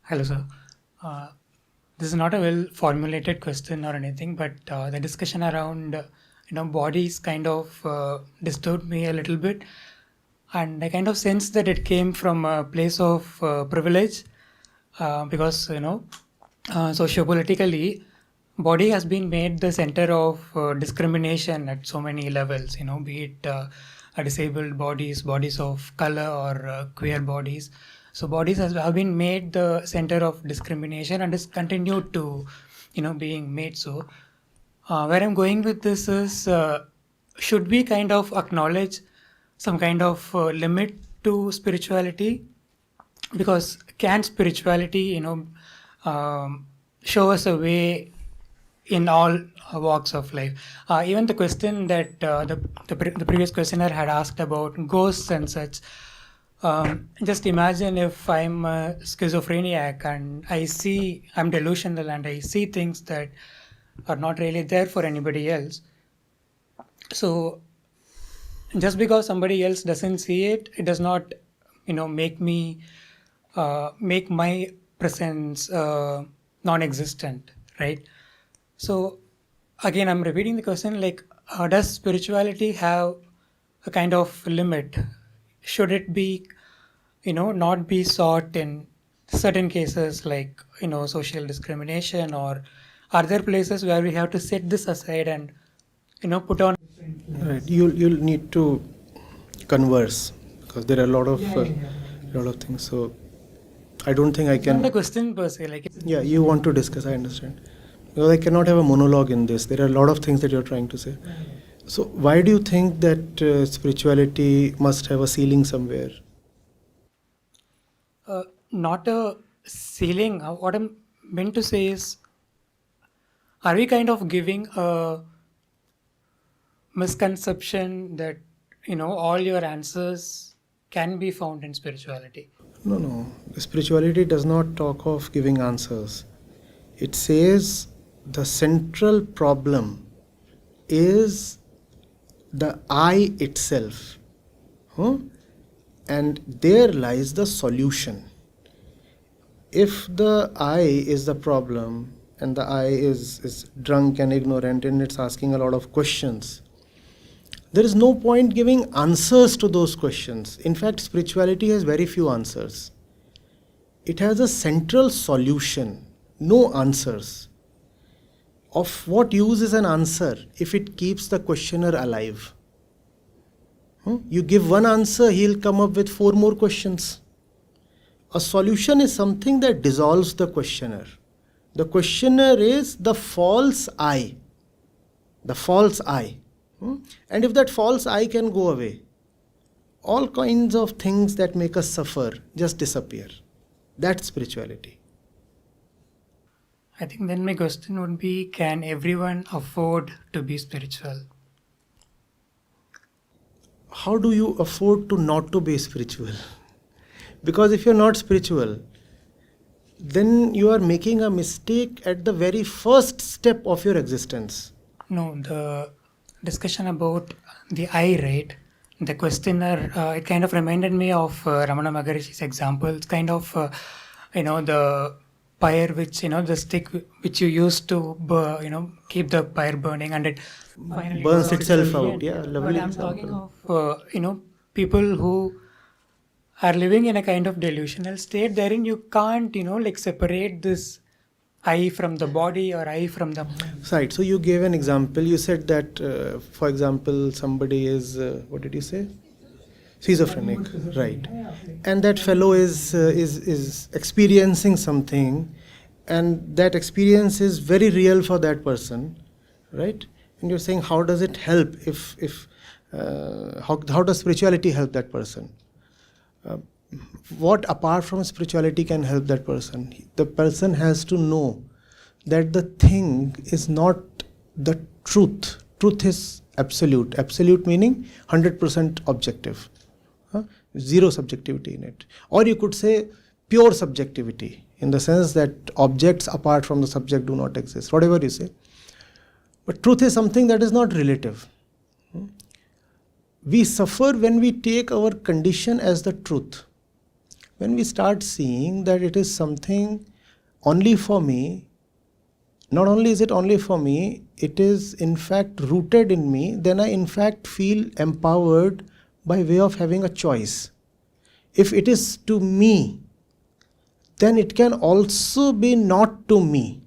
Hello, sir. Uh, this is not a well formulated question or anything, but the discussion around bodies kind of disturbed me a little bit, and I kind of sense that it came from a place of privilege, because sociopolitically, body has been made the center of discrimination at so many levels. Be it disabled bodies, bodies of color, or queer bodies. So bodies have been made the center of discrimination and is continued to, being made so. Where I'm going with this is, should we kind of acknowledge some kind of limit to spirituality? Because can spirituality, show us a way in all walks of life? Even the question that the previous questioner had asked about ghosts and such. Just imagine if I'm a schizophrenic and I'm delusional and I see things that are not really there for anybody else. So just because somebody else doesn't see it, it does not, make my presence non-existent, right? So again, I'm repeating the question, like, does spirituality have a kind of limit? Should it be, not be sought in certain cases like, social discrimination, or are there places where we have to set this aside and, put on? Right. You'll need to converse because there are a lot of things. So I don't think I It's can. not a question per se, like. Yeah, you want to discuss. I understand. Because I cannot have a monologue in this. There are a lot of things that you're trying to say. So why do you think that spirituality must have a ceiling somewhere? Not a ceiling. What I'm meant to say is, are we kind of giving a misconception that, all your answers can be found in spirituality? No. Spirituality does not talk of giving answers. It says the central problem is the I itself. And there lies the solution. If the I is the problem and the I is drunk and ignorant and it's asking a lot of questions, there is no point giving answers to those questions. In fact, spirituality has very few answers. It has a central solution, no answers. Of what use is an answer if it keeps the questioner alive? You give one answer, he'll come up with 4 more questions. A solution is something that dissolves the questioner. The questioner is the false I. The false I. And if that false I can go away, all kinds of things that make us suffer just disappear. That's spirituality. I think then my question would be, can everyone afford to be spiritual? How do you afford to not to be spiritual? Because if you're not spiritual, then you are making a mistake at the very first step of your existence. No, the discussion about the I, right? The questioner, it kind of reminded me of Ramana Maharishi's example. It's kind of, the fire which, the stick which you use to, keep the fire burning, and it finally Burns itself out. Yeah, But lovely I'm example. talking of, people who are living in a kind of delusional state, therein you can't, separate this I from the body or I from the mind. Right. So you gave an example. You said that, for example, somebody is, what did you say? Schizophrenic. Right. And that fellow is experiencing something, and that experience is very real for that person, right? And you're saying, how does it help? How does spirituality help that person? What apart from spirituality can help that person? The person has to know that the thing is not the truth. Truth is absolute. Absolute meaning 100% objective. Zero subjectivity in it. Or you could say pure subjectivity, in the sense that objects apart from the subject do not exist. Whatever you say. But truth is something that is not relative. We suffer when we take our condition as the truth. When we start seeing that it is something only for me, not only is it only for me, it is in fact rooted in me, then I in fact feel empowered by way of having a choice. If it is to me, then it can also be not to me.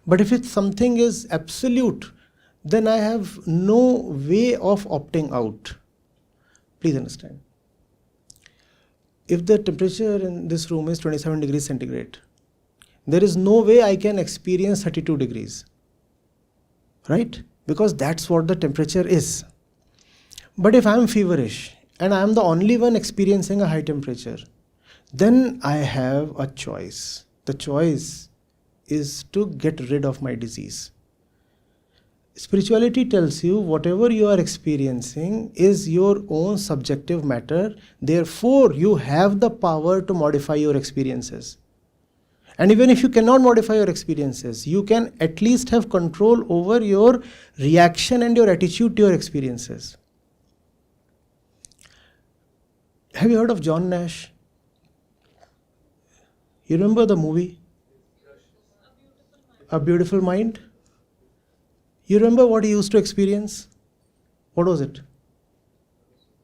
But if it's something is absolute, then I have no way of opting out. Please understand. If the temperature in this room is 27 degrees centigrade, there is no way I can experience 32 degrees. Right? Because that's what the temperature is. But if I'm feverish and I'm the only one experiencing a high temperature, then I have a choice. The choice is to get rid of my disease. Spirituality tells you whatever you are experiencing is your own subjective matter. Therefore, you have the power to modify your experiences. And even if you cannot modify your experiences, you can at least have control over your reaction and your attitude to your experiences. Have you heard of John Nash? You remember the movie? A Beautiful Mind? You remember what he used to experience? What was it?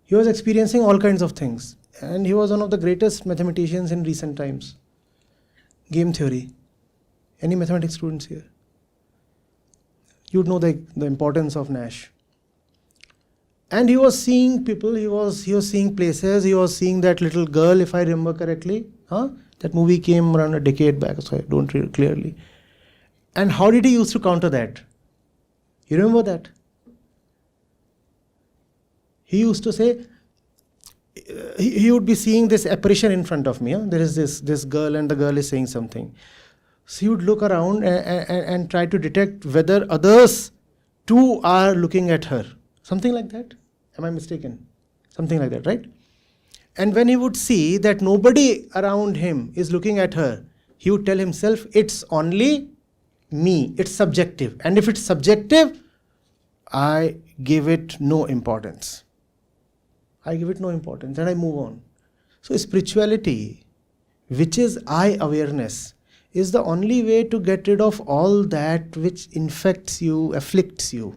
He was experiencing all kinds of things. And he was one of the greatest mathematicians in recent times. Game theory. Any mathematics students here? You'd know the importance of Nash. And he was seeing people, he was seeing places, he was seeing that little girl, if I remember correctly. That movie came around a decade back, so I don't read clearly. And how did he used to counter that? You remember that? He used to say, he would be seeing this apparition in front of me. There is this girl and the girl is saying something. So he would look around and try to detect whether others too are looking at her. Something like that? Am I mistaken? Something like that, right? And when he would see that nobody around him is looking at her, he would tell himself, it's only me, it's subjective. And if it's subjective, I give it no importance. I give it no importance and I move on. So spirituality, which is I awareness, is the only way to get rid of all that which infects you, afflicts you.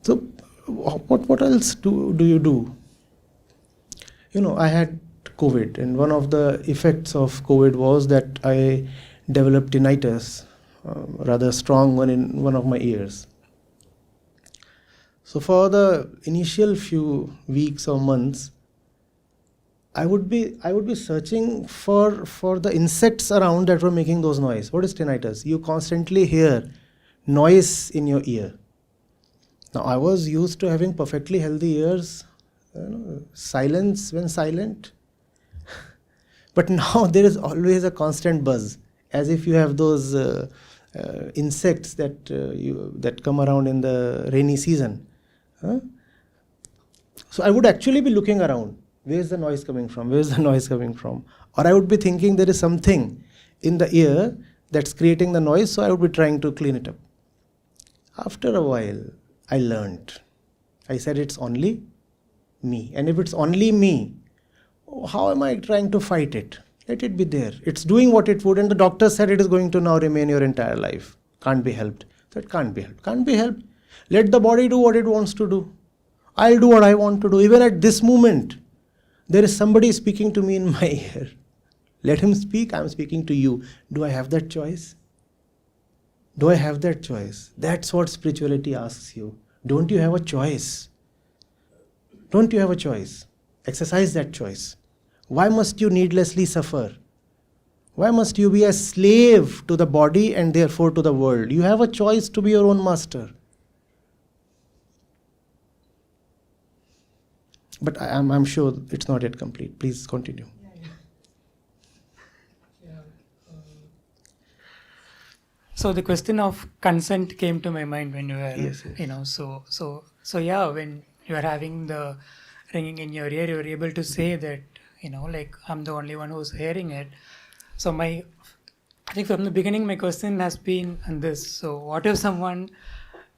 So what else do you do? I had COVID, and one of the effects of COVID was that I developed tinnitus, rather strong one in one of my ears. So for the initial few weeks or months, I would be searching for the insects around that were making those noise. What is tinnitus? You constantly hear noise in your ear. Now I was used to having perfectly healthy ears, silence when silent. But now there is always a constant buzz, as if you have those insects that come around in the rainy season. So I would actually be looking around. Where is the noise coming from? Where is the noise coming from? Or I would be thinking there is something in the ear that's creating the noise, so I would be trying to clean it up. After a while, I learned. I said it's only me. And if it's only me, how am I trying to fight it? Let it be there. It's doing what it would, and the doctor said it is going to now remain your entire life. Can't be helped. So it can't be helped. Can't be helped. Let the body do what it wants to do. I'll do what I want to do. Even at this moment, there is somebody speaking to me in my ear. Let him speak. I'm speaking to you. Do I have that choice? Do I have that choice? That's what spirituality asks you. Don't you have a choice? Don't you have a choice? Exercise that choice. Why must you needlessly suffer? Why must you be a slave to the body and therefore to the world? You have a choice to be your own master. But I'm sure it's not yet complete. Please continue. So the question of consent came to my mind when you were, Yes. So yeah, when you are having the ringing in your ear, you're able to say that, like I'm the only one who's hearing it. So I think from the beginning, my question has been on this. So what if someone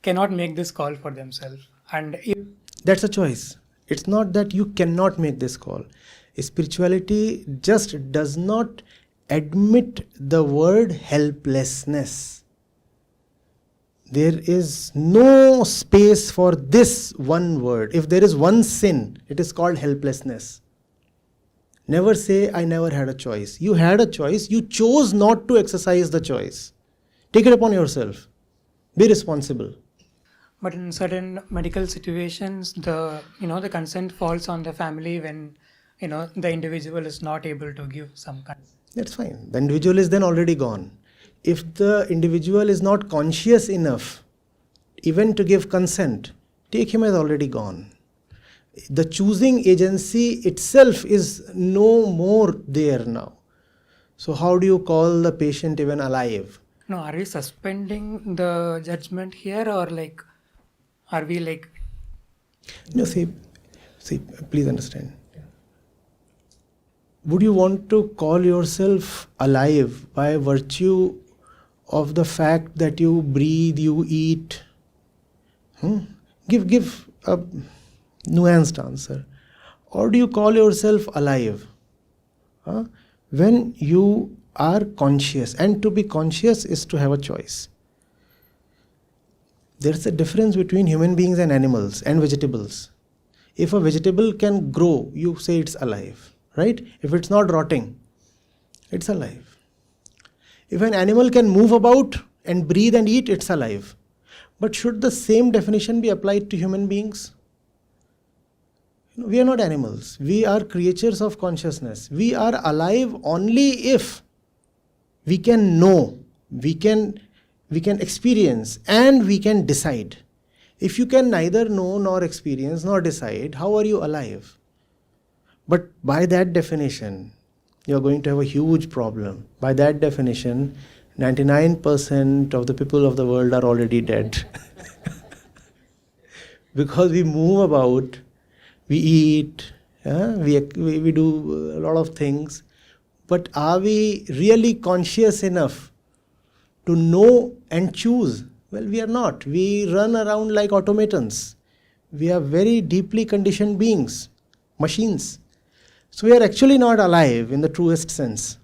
cannot make this call for themselves? And That's a choice. It's not that you cannot make this call. Spirituality just does not admit the word helplessness. There is no space for this one word. If there is one sin, it is called helplessness. Never say, I never had a choice. You had a choice. You chose not to exercise the choice. Take it upon yourself. Be responsible. But in certain medical situations, the consent falls on the family when the individual is not able to give some consent. That's fine. The individual is then already gone. If the individual is not conscious enough even to give consent, take him as already gone. The choosing agency itself is no more there now. So how do you call the patient even alive? No, are we suspending the judgment here, or are we No, see, please understand. Would you want to call yourself alive by virtue of the fact that you breathe, you eat? Give a nuanced answer. Or do you call yourself alive? When you are conscious, and to be conscious is to have a choice. There's a difference between human beings and animals and vegetables. If a vegetable can grow, you say it's alive, right? If it's not rotting, it's alive. If an animal can move about and breathe and eat, it's alive. But should the same definition be applied to human beings? We are not animals. We are creatures of consciousness. We are alive only if we can know, we can experience, and we can decide. If you can neither know nor experience nor decide, how are you alive? But by that definition, you are going to have a huge problem. By that definition, 99% of the people of the world are already dead. Because we move about, we eat, we do a lot of things. But are we really conscious enough to know and choose? Well, we are not. We run around like automatons. We are very deeply conditioned beings, machines. So we are actually not alive in the truest sense.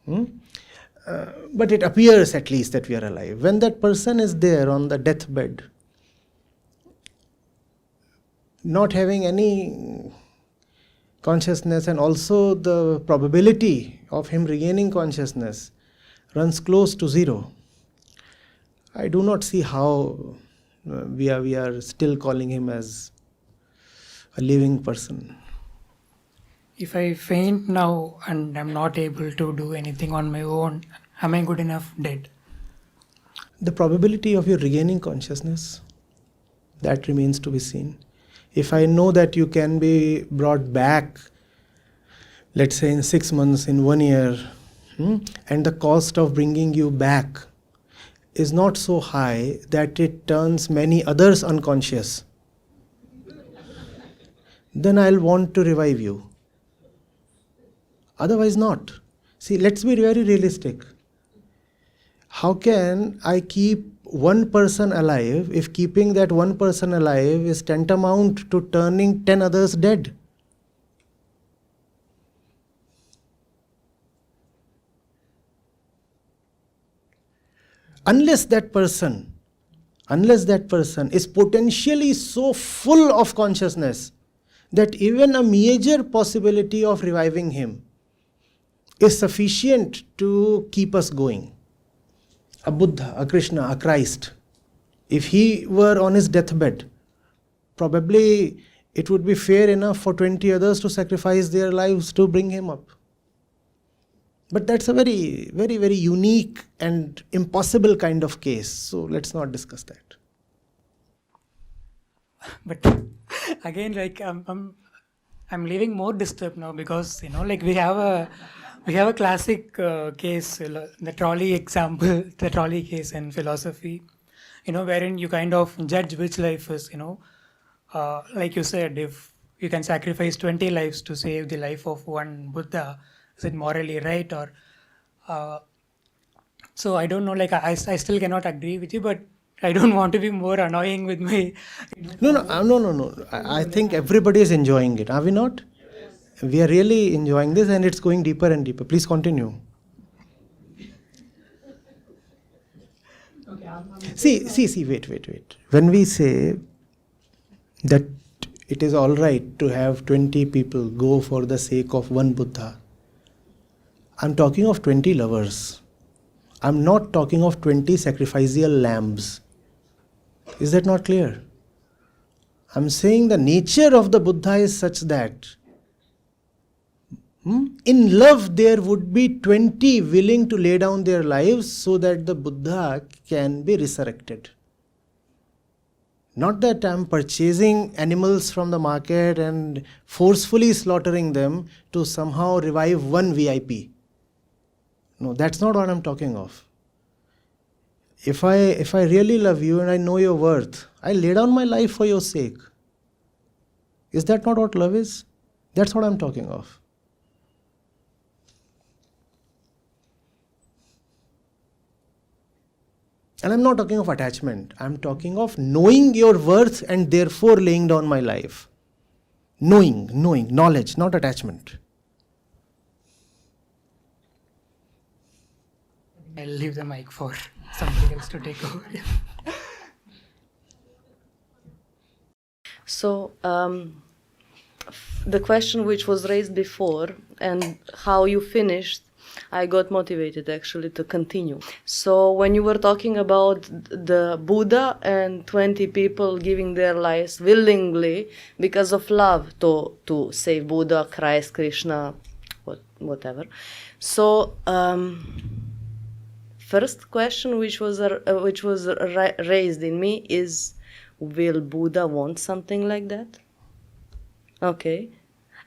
But it appears at least that we are alive. When that person is there on the deathbed, not having any consciousness, and also the probability of him regaining consciousness runs close to zero, I do not see how we are still calling him as a living person. If I faint now and I'm not able to do anything on my own, am I good enough dead? The probability of your regaining consciousness, that remains to be seen. If I know that you can be brought back, let's say in 6 months, in 1 year, and the cost of bringing you back is not so high that it turns many others unconscious, then I'll want to revive you. Otherwise not. See, let's be very realistic. How can I keep one person alive if keeping that one person alive is tantamount to turning 10 others dead? Unless that person is potentially so full of consciousness that even a major possibility of reviving him is sufficient to keep us going. A Buddha, a Krishna, a Christ, if he were on his deathbed, probably it would be fair enough for 20 others to sacrifice their lives to bring him up. But that's a very, very, very unique and impossible kind of case. So let's not discuss that. But again, I'm leaving more disturbed now because we have a classic case, the trolley example, the trolley case in philosophy, wherein you kind of judge which life is, like you said, if you can sacrifice 20 lives to save the life of one Buddha, is it morally right? Or so I don't know, I still cannot agree with you, but I don't want to be more annoying with my... No. I think everybody is enjoying it, are we not? We are really enjoying this and it's going deeper and deeper. Please continue. Wait. When we say that it is all right to have 20 people go for the sake of one Buddha, I'm talking of 20 lovers. I'm not talking of 20 sacrificial lambs. Is that not clear? I'm saying the nature of the Buddha is such that in love there would be 20 willing to lay down their lives so that the Buddha can be resurrected. Not that I'm purchasing animals from the market and forcefully slaughtering them to somehow revive one VIP. No, that's not what I'm talking of. If I really love you and I know your worth, I lay down my life for your sake. Is that not what love is? That's what I'm talking of. And I'm not talking of attachment. I'm talking of knowing your worth and therefore laying down my life. Knowing, knowledge, not attachment. I'll leave the mic for somebody else to take over. So, the question which was raised before and how you finished, I got motivated actually to continue. So when you were talking about the Buddha and 20 people giving their lives willingly because of love to save Buddha, Christ, Krishna, whatever. So first question which was raised in me is, will Buddha want something like that? Okay.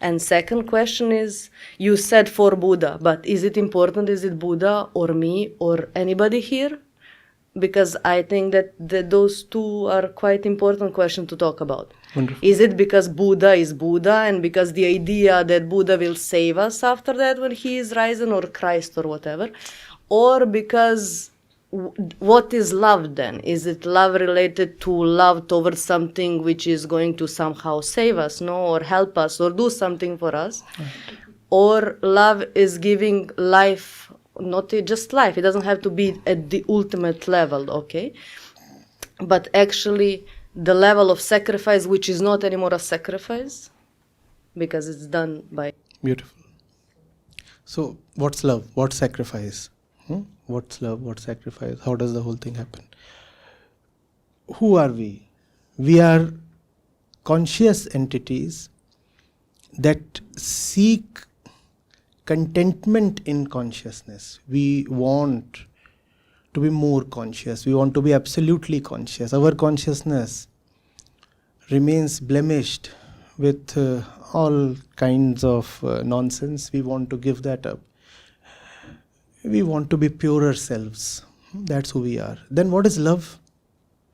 And second question is, you said for Buddha, but is it important? Is it Buddha or me or anybody here? Because I think that those two are quite important questions to talk about. Wonderful. Is it because Buddha is Buddha and because the idea that Buddha will save us after that when he is risen, or Christ or whatever? Or because what is love then? Is it love related to love towards something which is going to somehow save us, no, or help us, or do something for us? Right. Or love is giving life, not just life, it doesn't have to be at the ultimate level, okay? But actually the level of sacrifice, which is not anymore a sacrifice, because it's done by... Beautiful. So what's love? What's sacrifice? What's love? What's sacrifice? How does the whole thing happen? Who are we? We are conscious entities that seek contentment in consciousness. We want to be more conscious. We want to be absolutely conscious. Our consciousness remains blemished with all kinds of nonsense. We want to give that up. We want to be purer selves. That's who we are. Then what is love?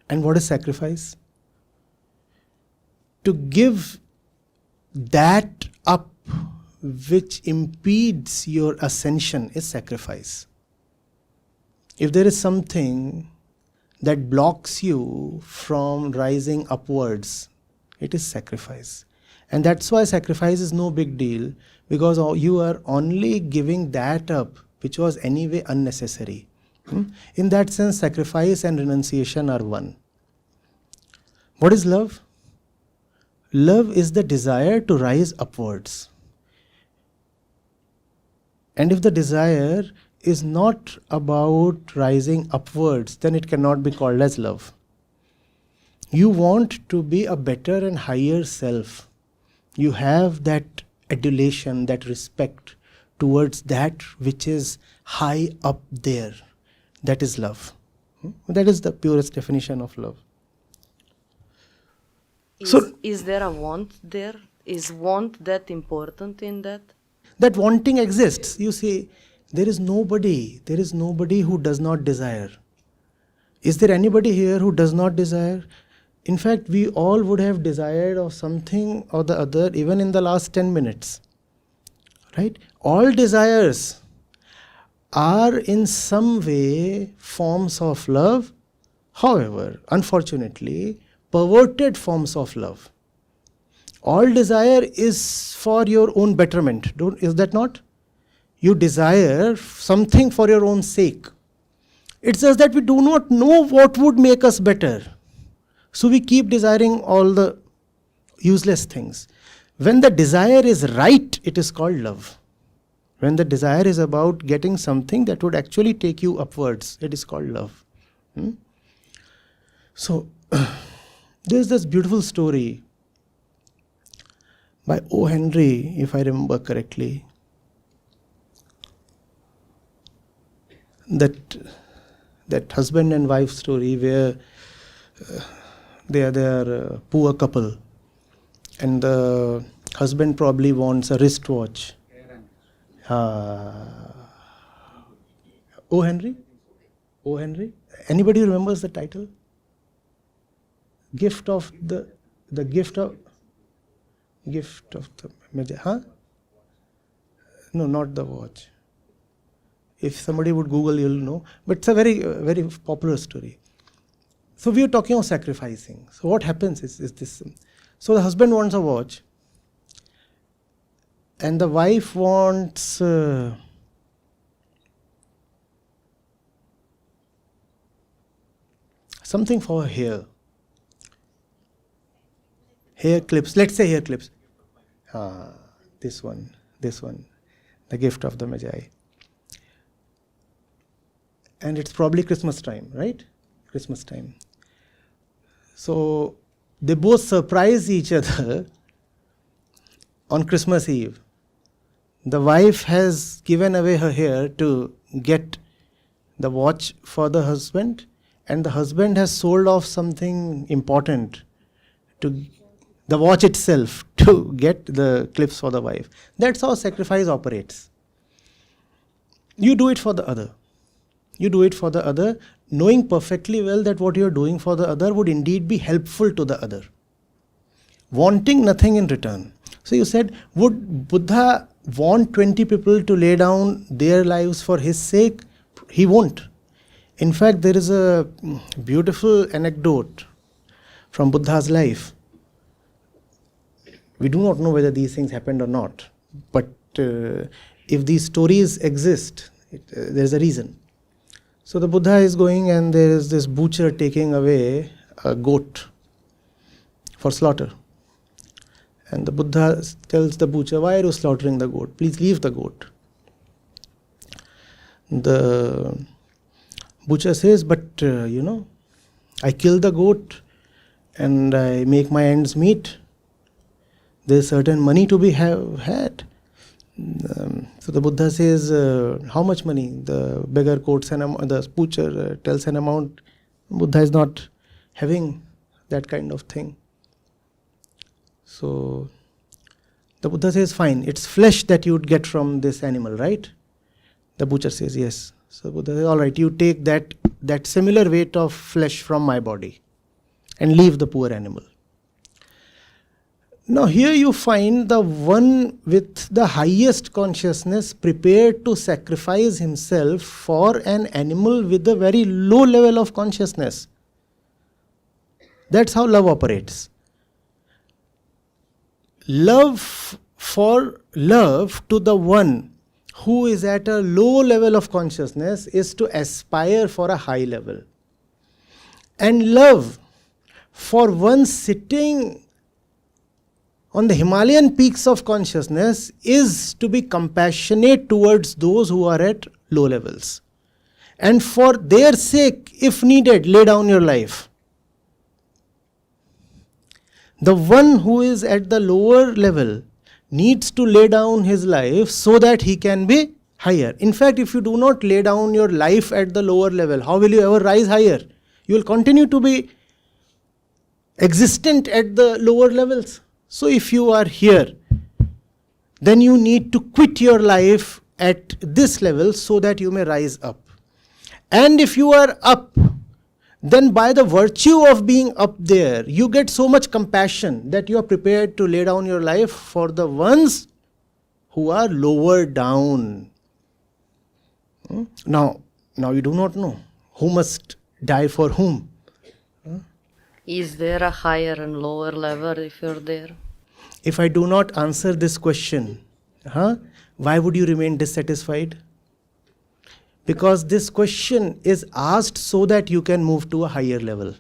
And what is sacrifice? To give that up which impedes your ascension is sacrifice. If there is something that blocks you from rising upwards, it is sacrifice. And that's why sacrifice is no big deal, because you are only giving that up which was anyway unnecessary. In that sense, sacrifice and renunciation are one. What is love? Love is the desire to rise upwards. And if the desire is not about rising upwards, then it cannot be called as love. You want to be a better and higher self. You have that adulation, that respect towards that which is high up there. That is love. That is the purest definition of love. Is there a want there? Is want that important in that? That wanting exists. You see, there is nobody who does not desire. Is there anybody here who does not desire? In fact, we all would have desired of something or the other even in the last 10 minutes. Right? All desires are in some way forms of love. However, unfortunately, perverted forms of love. All desire is for your own betterment. Is that not? You desire something for your own sake. It's just that we do not know what would make us better. So we keep desiring all the useless things. When the desire is right, it is called love. When the desire is about getting something that would actually take you upwards, it is called love. So, there's this beautiful story by O. Henry, if I remember correctly, that husband and wife story where they are a poor couple, and the husband probably wants a wristwatch. O. Henry? O. Henry? Anybody remembers the title? Gift of the No, not the watch. If somebody would Google, you'll know. But it's a very, very popular story. So we are talking of sacrificing. So what happens is this. So the husband wants a watch, and the wife wants something for her hair. Hair clips. Let's say hair clips. This one. The gift of the Magi. And it's probably Christmas time, right? Christmas time. So they both surprise each other on Christmas Eve. The wife has given away her hair to get the watch for the husband, and the husband has sold off something important, to the watch itself, to get the clips for the wife. That's how sacrifice operates. You do it for the other. You do it for the other, knowing perfectly well that what you are doing for the other would indeed be helpful to the other, wanting nothing in return. So you said, would Buddha want 20 people to lay down their lives for his sake? He won't. In fact, there is a beautiful anecdote from Buddha's life. We do not know whether these things happened or not, but if these stories exist, there is a reason. So the Buddha is going, and there is this butcher taking away a goat for slaughter. And the Buddha tells the butcher, why are you slaughtering the goat? Please leave the goat. The butcher says, but I kill the goat and I make my ends meet. There's certain money to be had. So the Buddha says, how much money? The beggar quotes the butcher tells an amount. Buddha is not having that kind of thing. So the Buddha says, fine, it's flesh that you would get from this animal, right? The butcher says, yes. So Buddha says, all right, you take that similar weight of flesh from my body and leave the poor animal. Now here you find the one with the highest consciousness prepared to sacrifice himself for an animal with a very low level of consciousness. That's how love operates. Love to the one who is at a low level of consciousness is to aspire for a high level. And love for one sitting on the Himalayan peaks of consciousness is to be compassionate towards those who are at low levels. And for their sake, if needed, lay down your life. The one who is at the lower level needs to lay down his life so that he can be higher. In fact, if you do not lay down your life at the lower level, how will you ever rise higher? You will continue to be existent at the lower levels. So if you are here, then you need to quit your life at this level so that you may rise up. And if you are up, then by the virtue of being up there, you get so much compassion that you are prepared to lay down your life for the ones who are lower down. Now you do not know who must die for whom. Is there a higher and lower level if you're there? If I do not answer this question, why would you remain dissatisfied? Because this question is asked so that you can move to a higher level.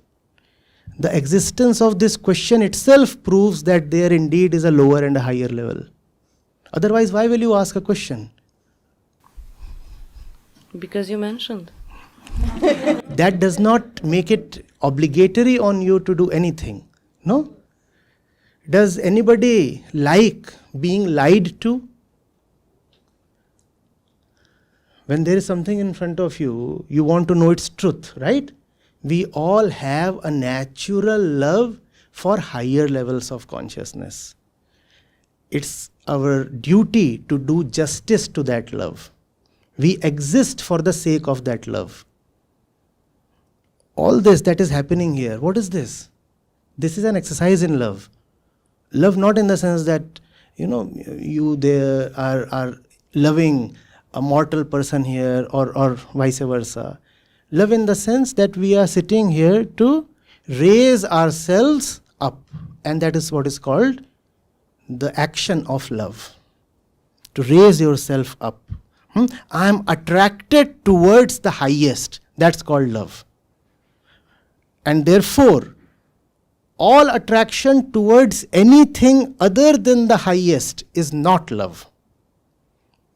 The existence of this question itself proves that there indeed is a lower and a higher level. Otherwise, why will you ask a question? Because you mentioned. That does not make it obligatory on you to do anything. No? Does anybody like being lied to? When there is something in front of you, you want to know its truth, right? We all have a natural love for higher levels of consciousness. It's our duty to do justice to that love. We exist for the sake of that love. All this that is happening here, what is this? This is an exercise in love. Love not in the sense that, you there are loving a mortal person here or vice versa. Love in the sense that we are sitting here to raise ourselves up. And that is what is called the action of love. To raise yourself up. I am attracted towards the highest. That's called love. And therefore, all attraction towards anything other than the highest is not love.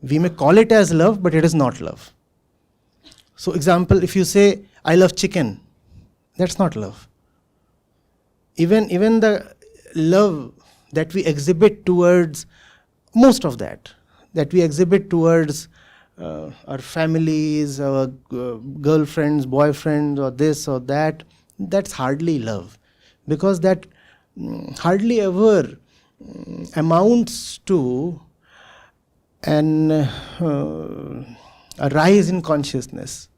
We may call it as love, but it is not love. So example, if you say, I love chicken, that's not love. Even the love that we exhibit towards, most of that we exhibit towards our families, our girlfriends, boyfriends, or this or that, that's hardly love. Because that hardly ever amounts to a rise in consciousness.